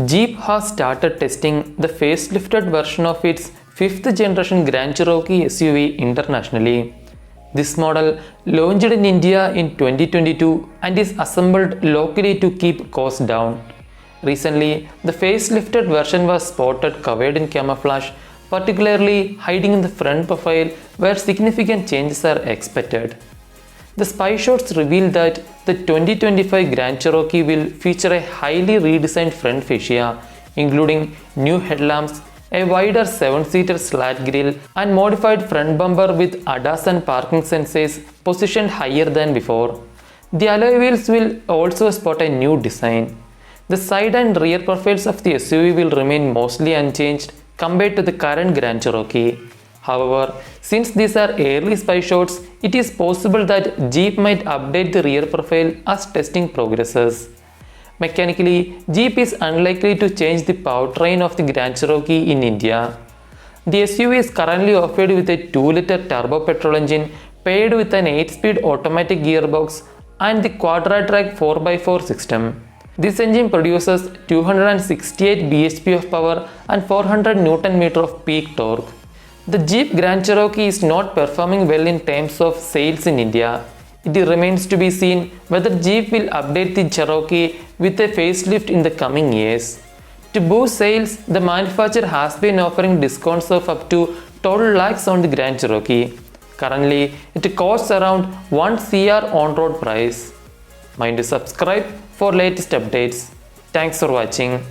Jeep has started testing the facelifted version of its 5th generation Grand Cherokee SUV internationally. This model launched in India in 2022 and is assembled locally to keep costs down. Recently, the facelifted version was spotted covered in camouflage, particularly hiding in the front profile where significant changes are expected. The spy shots reveal that the 2025 Grand Cherokee will feature a highly redesigned front fascia, including new headlamps, a wider 7-seater slat grille, and modified front bumper with ADAS and parking sensors positioned higher than before. The alloy wheels will also spot a new design. The side and rear profiles of the SUV will remain mostly unchanged compared to the current Grand Cherokee. However, since these are early spy shots, it is possible that Jeep might update the rear profile as testing progresses. Mechanically, Jeep is unlikely to change the powertrain of the Grand Cherokee in India. The SUV is currently offered with a 2-liter turbo petrol engine paired with an 8-speed automatic gearbox and the quadra-track 4x4 system. This engine produces 268 bhp of power and 400 Nm of peak torque. The Jeep Grand Cherokee is not performing well in terms of sales in India. It remains to be seen whether Jeep will update the Cherokee with a facelift in the coming years. To boost sales, the manufacturer has been offering discounts of up to 12 lakhs on the Grand Cherokee. Currently, it costs around 1 crore on-road price. Mind to subscribe for latest updates. Thanks for watching.